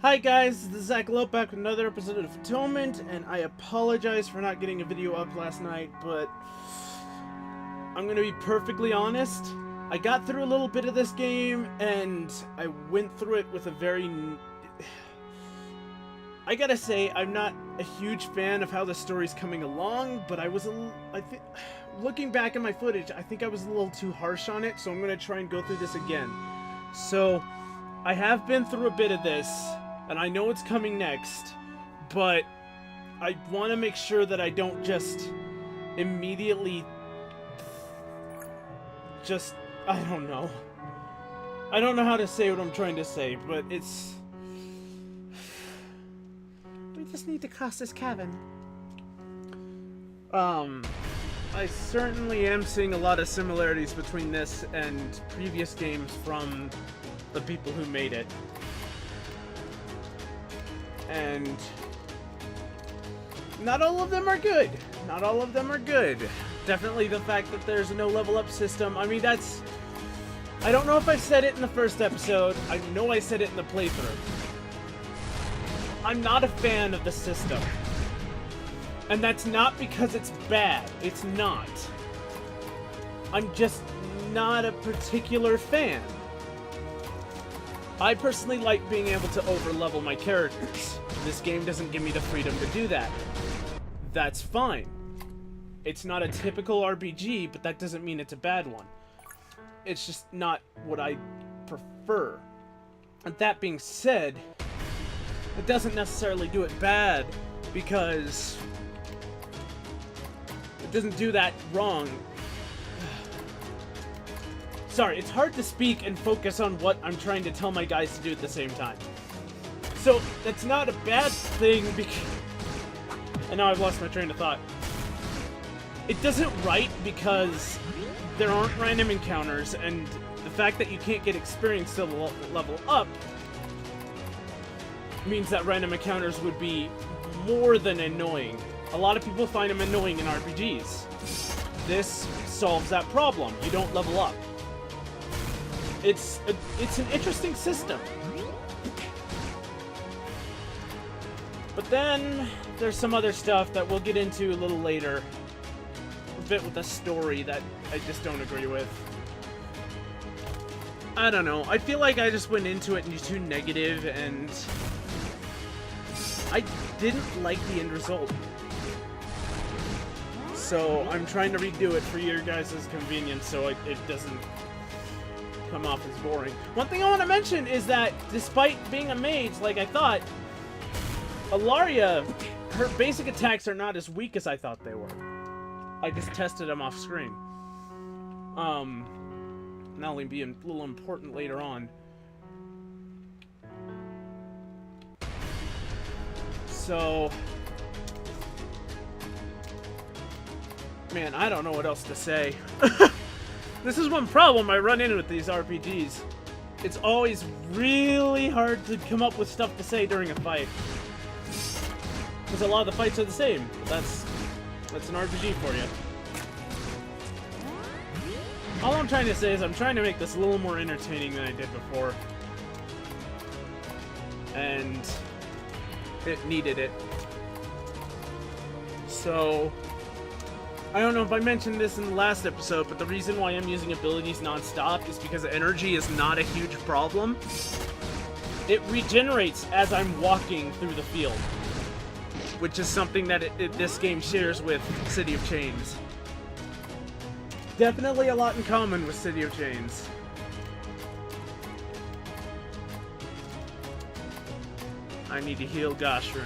Hi guys, this is Zach Lope back with another episode of Atonement, and I apologize for not getting a video up last night, but I'm gonna be perfectly honest. I got through a little bit of this game, and I went through it with a very... I gotta say, I'm not a huge fan of how the story's coming along, but I was looking back at my footage, I think I was a little too harsh on it, so I'm gonna try and go through this again. So, I have been through a bit of this, and I know it's coming next, but I want to make sure that I don't just immediately I don't know. I don't know how to say what I'm trying to say, but it's... We just need to cross this cabin. I certainly am seeing a lot of similarities between this and previous games from the people who made it. And not all of them are good. Not all of them are good. Definitely the fact that there's no level up system. I mean, that's... I don't know if I said it in the first episode. I know I said it in the playthrough. I'm not a fan of the system. And that's not because it's bad. It's not. I'm just not a particular fan. I personally like being able to over-level my characters. This game doesn't give me the freedom to do that. That's fine. It's not a typical RPG, but that doesn't mean it's a bad one. It's just not what I prefer. And that being said, it doesn't necessarily do it bad, because it doesn't do that wrong. Sorry, it's hard to speak and focus on what I'm trying to tell my guys to do at the same time. So, that's not a bad thing, because... And now I've lost my train of thought. It doesn't right because there aren't random encounters, and the fact that you can't get experience to level up means that random encounters would be more than annoying. A lot of people find them annoying in RPGs. This solves that problem. You don't level up. It's an interesting system. But then there's some other stuff that we'll get into a little later. A bit with the story that I just don't agree with. I don't know. I feel like I just went into it and too negative, and I didn't like the end result. So I'm trying to redo it for your guys' convenience so it doesn't come off as boring. One thing I want to mention is that despite being a mage, like I thought, Ilaria, her basic attacks are not as weak as I thought they were. I just tested them off screen. That'll only be a little important later on. So, man, I don't know what else to say. This is one problem I run into with these RPGs. It's always really hard to come up with stuff to say during a fight. Because a lot of the fights are the same. But that's an RPG for you. All I'm trying to say is I'm trying to make this a little more entertaining than I did before. And it needed it. So, I don't know if I mentioned this in the last episode, but the reason why I'm using abilities non-stop is because energy is not a huge problem. It regenerates as I'm walking through the field, which is something that this game shares with City of Chains. Definitely a lot in common with City of Chains. I need to heal Gashrin.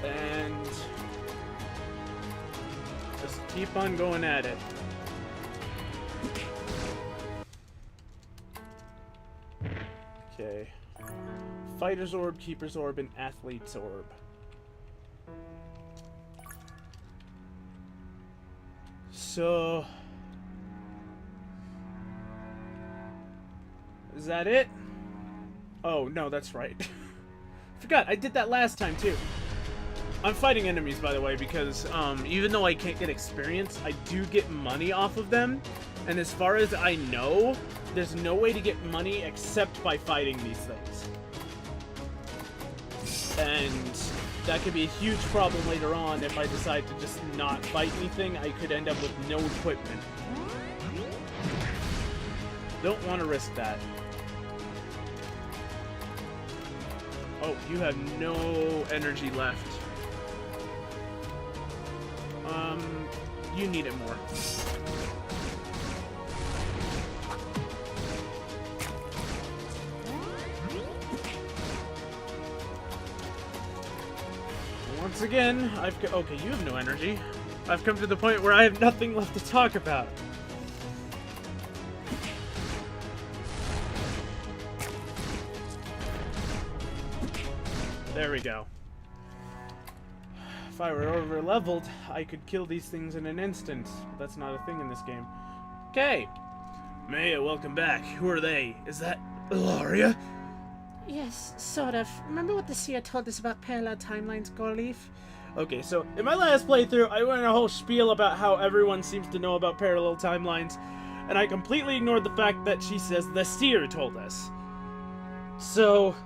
And just keep on going at it. Okay. Fighter's Orb, Keeper's Orb, and Athlete's Orb. So... is that it? Oh, no, that's right. Forgot, I did that last time, too. I'm fighting enemies, by the way, because even though I can't get experience, I do get money off of them. And as far as I know, there's no way to get money except by fighting these things. And that could be a huge problem later on if I decide to just not fight anything. I could end up with no equipment. Don't want to risk that. Oh, you have no energy left. You need it more. Once again, okay, you have no energy. I've come to the point where I have nothing left to talk about. There we go. If I were over-leveled, I could kill these things in an instant. But that's not a thing in this game. Okay. Maya, welcome back. Who are they? Is that Ilaria? Yes, sort of. Remember what the seer told us about parallel timelines, Goreleaf? Okay, so in my last playthrough, I went a whole spiel about how everyone seems to know about parallel timelines, and I completely ignored the fact that she says the seer told us. So,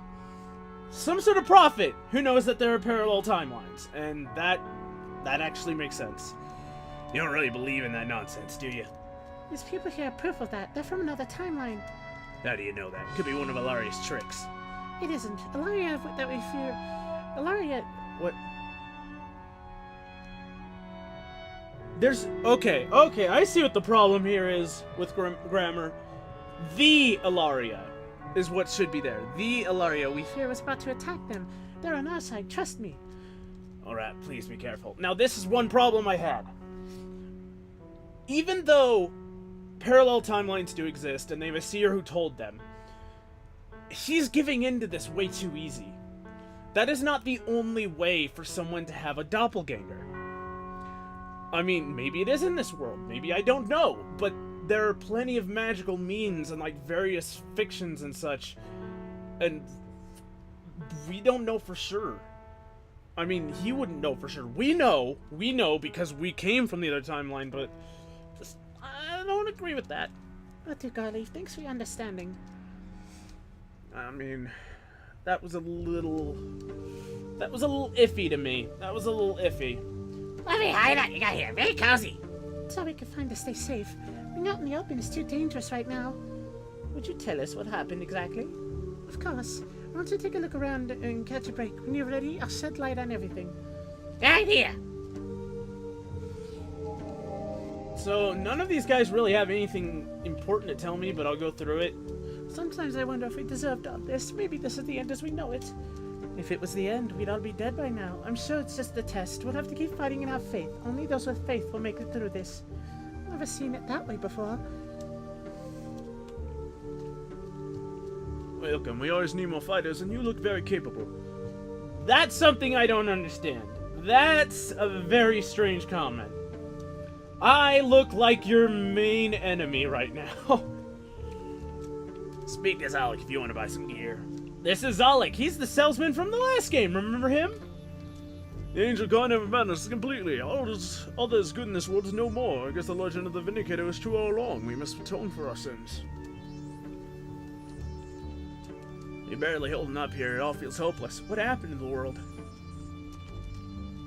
some sort of prophet who knows that there are parallel timelines, and that actually makes sense. You don't really believe in that nonsense, do you? These people here are proof of that. They're from another timeline. How do you know that? Could be one of Ilaria's tricks. It isn't. Ilaria that we fear. Ilaria. What? There's... Okay, I see what the problem here is with grammar. The Ilaria is what should be there. The Ilaria we fear was about to attack them. They're on our side, trust me. Alright, please be careful. Now, this is one problem I had. Even though parallel timelines do exist, and they have a seer who told them, he's giving in to this way too easy. That is not the only way for someone to have a doppelganger. I mean, maybe it is in this world. Maybe I don't know. But there are plenty of magical means and, like, various fictions and such. And we don't know for sure. I mean, he wouldn't know for sure. We know because we came from the other timeline, but just, I don't agree with that. What do, Goreleaf? Thanks for your understanding. I mean, that was a little iffy to me. That was a little iffy. Lovely hideout you got here. Very cozy. That's all we could find to stay safe. Being out in the open is too dangerous right now. Would you tell us what happened exactly? Of course. I want to take a look around and catch a break. When you're ready, I'll shed light on everything. Good idea. So, none of these guys really have anything important to tell me, but I'll go through it. Sometimes I wonder if we deserved all this. Maybe this is the end as we know it. If it was the end, we'd all be dead by now. I'm sure it's just a test. We'll have to keep fighting and have faith. Only those with faith will make it through this. I've never seen it that way before. Welcome. We always need more fighters, and you look very capable. That's something I don't understand. That's a very strange comment. I look like your main enemy right now. Speak to Zalek if you want to buy some gear. This is Zalek. He's the salesman from the last game. Remember him? The Angel God never vanished completely. All that is good in this world is no more. I guess the legend of the Vindicator was true all along. We must atone for our sins. You're barely holding up here. It all feels hopeless. What happened to the world?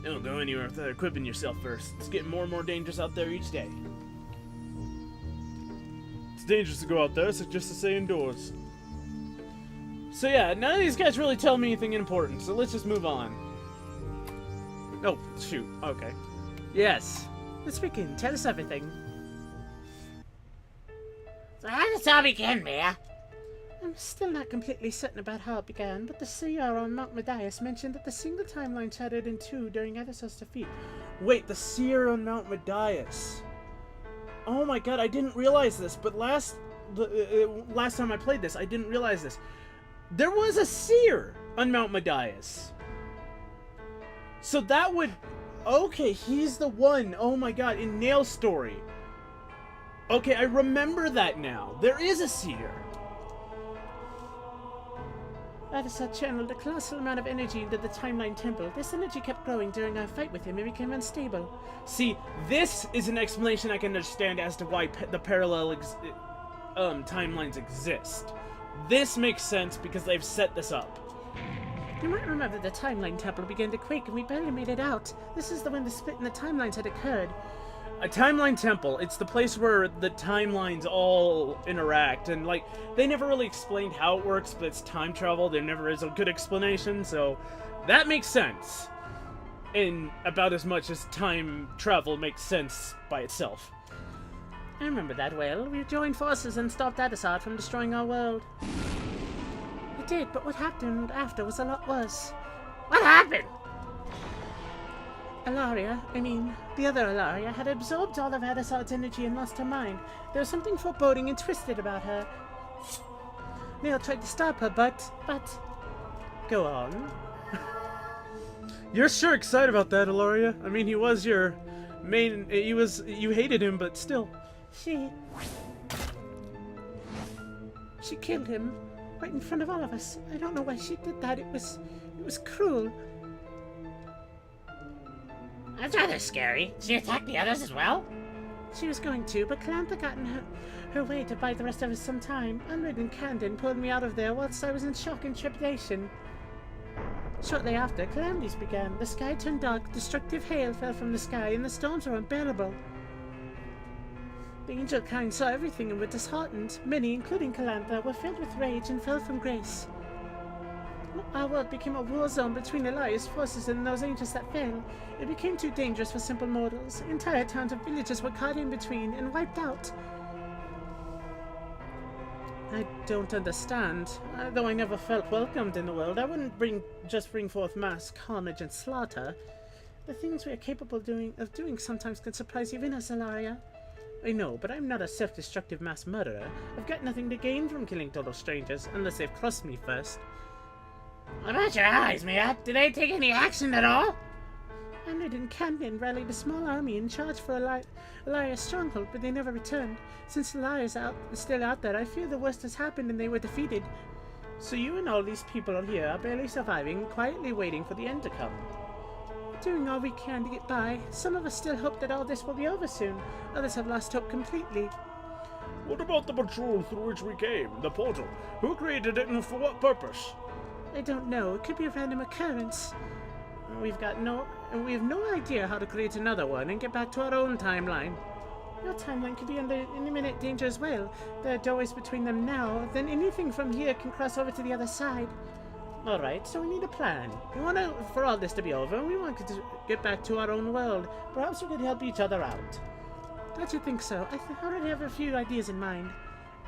Don't go anywhere without equipping yourself first. It's getting more and more dangerous out there each day. It's dangerous to go out there, so just to stay indoors. So yeah, none of these guys really tell me anything important, so let's just move on. Oh, shoot. Okay. Yes. Let's begin. Tell us everything. So how did this all begin, Mia? I'm still not completely certain about how it began, but the seer on Mount Medias mentioned that the single timeline shattered in two during Edison's defeat. Wait, the seer on Mount Medias. Oh my god, I didn't realize this, but last time I played this, I didn't realize this. There was a seer on Mount Medias. So that would... Okay, he's the one. Oh my god, in Nail's story. Okay, I remember that now. There is a seer. Adasar channeled a colossal amount of energy into the Timeline Temple. This energy kept growing during our fight with him and became unstable. See, this is an explanation I can understand as to why the parallel timelines exist. This makes sense because they've set this up. You might remember the Timeline Temple began to quake and we barely made it out. This is the when the split in the timelines had occurred. A timeline temple, it's the place where the timelines all interact, and like, they never really explained how it works, but it's time travel, there never is a good explanation, so that makes sense. In about as much as time travel makes sense by itself. I remember that well. We joined forces and stopped Adasar from destroying our world. We did, but what happened after was a lot worse. What happened? The other Ilaria, had absorbed all of Adasar's energy and lost her mind. There was something foreboding and twisted about her. Neil tried to stop her, but... Go on. You're sure excited about that, Ilaria. I mean, he was your main... You hated him, but still. She killed him right in front of all of us. I don't know why she did that. It was cruel. That's rather scary. Did she attack the others as well? She was going to, but Calantha got in her way to buy the rest of us some time. Unrid and Candon pulled me out of there whilst I was in shock and trepidation. Shortly after, calamities began. The sky turned dark, destructive hail fell from the sky, and the storms were unbearable. The angel kind saw everything and were disheartened. Many, including Calantha, were filled with rage and fell from grace. Our world became a war zone between Elias' forces and those angels that fell. It became too dangerous for simple mortals. Entire towns and villages were caught in between and wiped out. I don't understand. Though I never felt welcomed in the world, I wouldn't just bring forth mass carnage and slaughter. The things we are capable of doing sometimes can surprise even us, Ilaria. I know, but I'm not a self-destructive mass murderer. I've got nothing to gain from killing total strangers, unless they've crossed me first. What about your allies, Mia? Did they take any action at all? Unrid and Candon rallied a small army and charged for Elias' stronghold, but they never returned. Since Elias is still out there, I fear the worst has happened and they were defeated. So you and all these people here are barely surviving, quietly waiting for the end to come. Doing all we can to get by. Some of us still hope that all this will be over soon. Others have lost hope completely. What about the patrol through which we came, the portal? Who created it and for what purpose? I don't know. It could be a random occurrence. We have no idea how to create another one and get back to our own timeline. Your timeline could be under imminent danger as well. There are doorways between them now. Then anything from here can cross over to the other side. Alright, so we need a plan. For all this to be over, we want to get back to our own world. Perhaps we could help each other out. Don't you think so? I already have a few ideas in mind.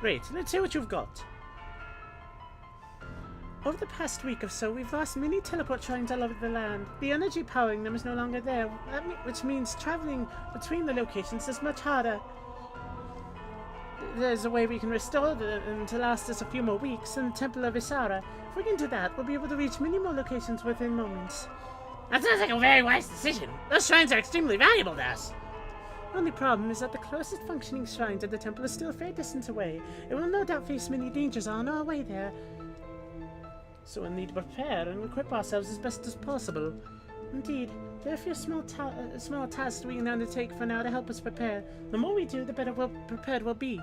Great, let's hear what you've got. Over the past week or so, we've lost many teleport shrines all over the land. The energy powering them is no longer there, which means traveling between the locations is much harder. There's a way we can restore them to last us a few more weeks in the Temple of Isara. If we can do that, we'll be able to reach many more locations within moments. That sounds like a very wise decision. Those shrines are extremely valuable to us. Only problem is that the closest functioning shrine to the temple is still a fair distance away. It will no doubt face many dangers on our way there. So we'll need to prepare and equip ourselves as best as possible. Indeed, there are a few small tasks we can undertake for now to help us prepare. The more we do, the better prepared we'll be.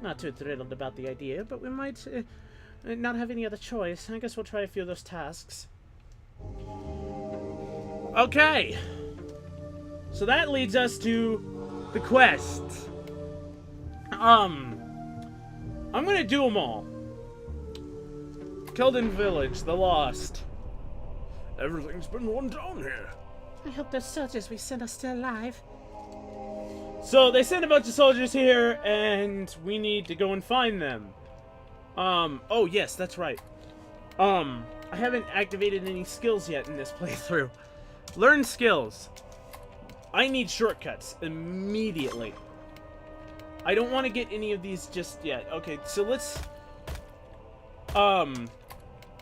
Not too thrilled about the idea, but we might not have any other choice. I guess we'll try a few of those tasks. Okay! So that leads us to the quest. I'm gonna do them all. Keldon Village, the Lost. Everything's been run down here. I hope those soldiers we sent are still alive. So they sent a bunch of soldiers here, and we need to go and find them. Oh yes, that's right. I haven't activated any skills yet in this playthrough. Learn skills. I need shortcuts immediately. I don't want to get any of these just yet. Okay, so let's...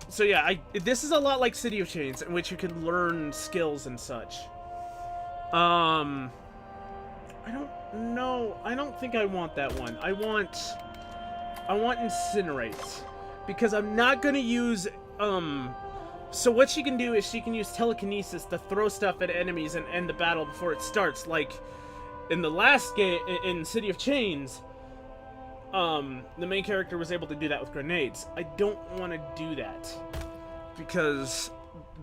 So yeah, this is a lot like City of Chains, in which you can learn skills and such. I don't know. I don't think I want that one. I want Incinerate, because I'm not gonna use So what she can do is she can use telekinesis to throw stuff at enemies and end the battle before it starts. Like in the last game, in City of Chains, the main character was able to do that with grenades. I don't want to do that because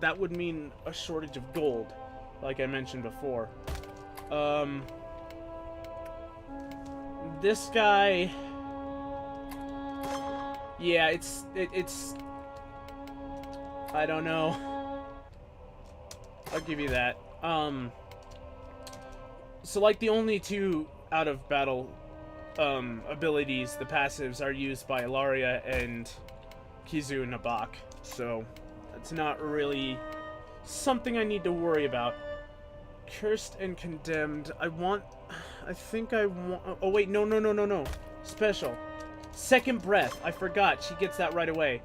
that would mean a shortage of gold, like I mentioned before. This guy, yeah, it's I don't know. I'll give you that. So like the only two out of battle abilities, the passives, are used by Ilaria and Kizu Nabak. So it's not really something I need to worry about. Cursed and Condemned. I think I want... Oh wait, no. Special. Second Breath. I forgot. She gets that right away.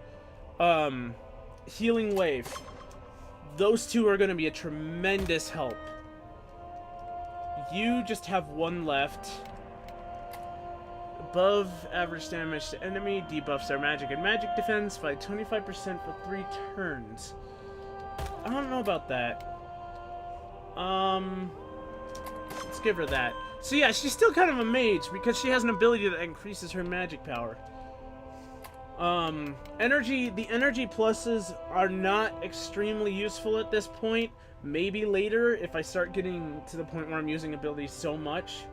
Healing Wave. Those two are going to be a tremendous help. You just have one left. Above average damage to enemy, debuffs our magic and magic defense by 25% for 3 turns. I don't know about that. Let's give her that. So yeah, she's still kind of a mage because she has an ability that increases her magic power. The energy pluses are not extremely useful at this point. Maybe later if I start getting to the point where I'm using abilities so much.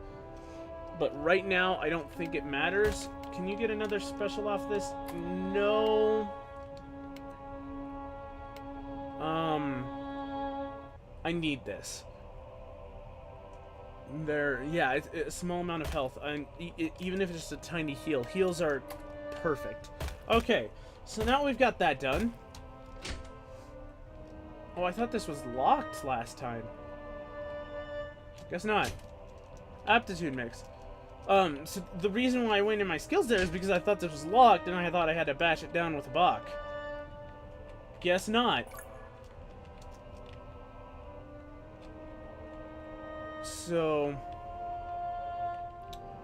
But right now, I don't think it matters. Can you get another special off this? No. I need this. Yeah, it's a small amount of health, and even if it's just a tiny heal, heals are perfect. Okay, so now we've got that done. Oh, I thought this was locked last time. Guess not. Aptitude mix. So the reason why I went in my skills there is because I thought this was locked, and I thought I had to bash it down with a Bach. Guess not. So...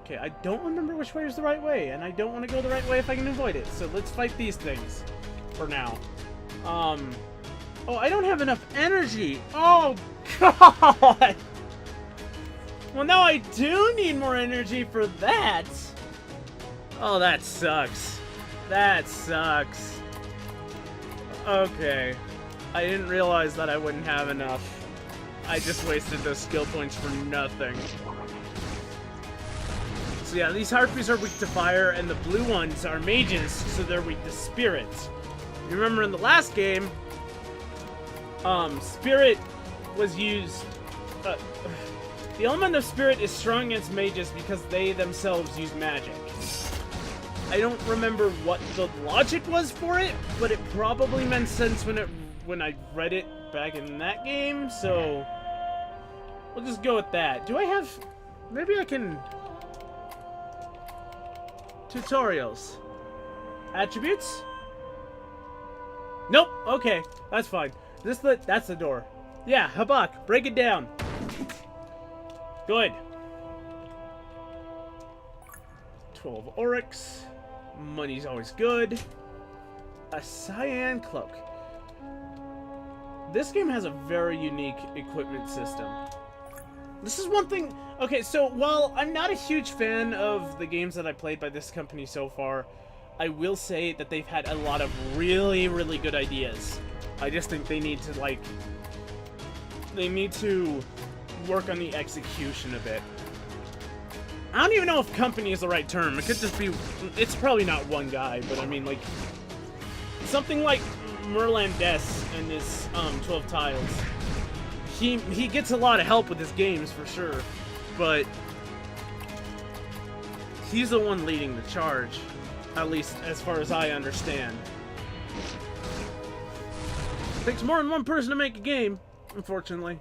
Okay, I don't remember which way is the right way, and I don't want to go the right way if I can avoid it. So let's fight these things for now. Oh, I don't have enough energy. Oh, God! Well, now I do need more energy for that. Oh, that sucks. That sucks. Okay. I didn't realize that I wouldn't have enough. I just wasted those skill points for nothing. So yeah, these harpies are weak to fire, and the blue ones are mages, so they're weak to spirits. You remember in the last game, spirit was used... the element of spirit is strong against mages because they themselves use magic. I don't remember what the logic was for it, but it probably made sense when I read it back in that game, so we'll just go with that. Do I have... Maybe I can... Tutorials. Attributes? Nope. Okay, that's fine. That's the door. Yeah, Habak, break it down. Good. 12 Oryx. Money's always good. A cyan cloak. This game has a very unique equipment system. This is one thing... Okay, so while I'm not a huge fan of the games that I played by this company so far, I will say that they've had a lot of really, really good ideas. I just think they need to, like... They need to work on the execution a bit. I don't even know if company is the right term. It could just be... It's probably not one guy, but I mean, like... Something like Merlandes and his 12 tiles. He gets a lot of help with his games, for sure. But... he's the one leading the charge. At least, as far as I understand. It takes more than one person to make a game, unfortunately.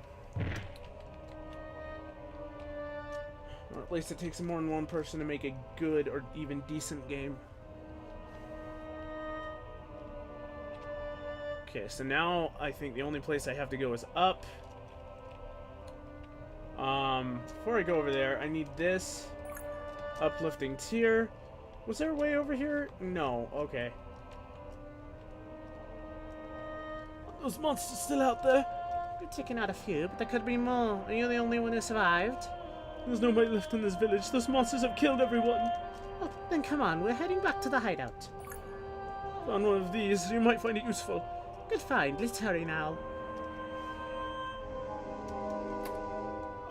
Or at least it takes more than one person to make a good or even decent game. Okay, so now I think the only place I have to go is up. Before I go over there, I need this uplifting tier. Was there a way over here? No, okay. those monsters still out there? We're taking out a few, but there could be more. Are you the only one who survived? There's nobody left in this village. Those monsters have killed everyone. Well, then come on, we're heading back to the hideout. Found one of these. You might find it useful. Good find. Let's hurry now.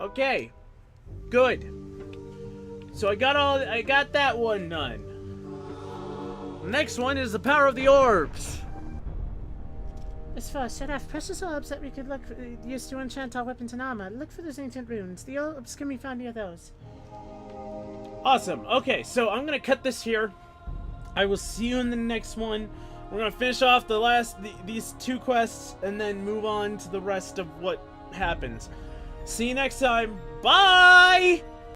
Okay. Good. So I got that one done. Next one is the power of the orbs. As for Seraph, precious orbs that we could use to enchant our weapons and armor. Look for those ancient runes. The orbs can be found near those. Awesome. Okay, so I'm gonna cut this here. I will see you in the next one. We're gonna finish off these 2 quests and then move on to the rest of what happens. See you next time. Bye!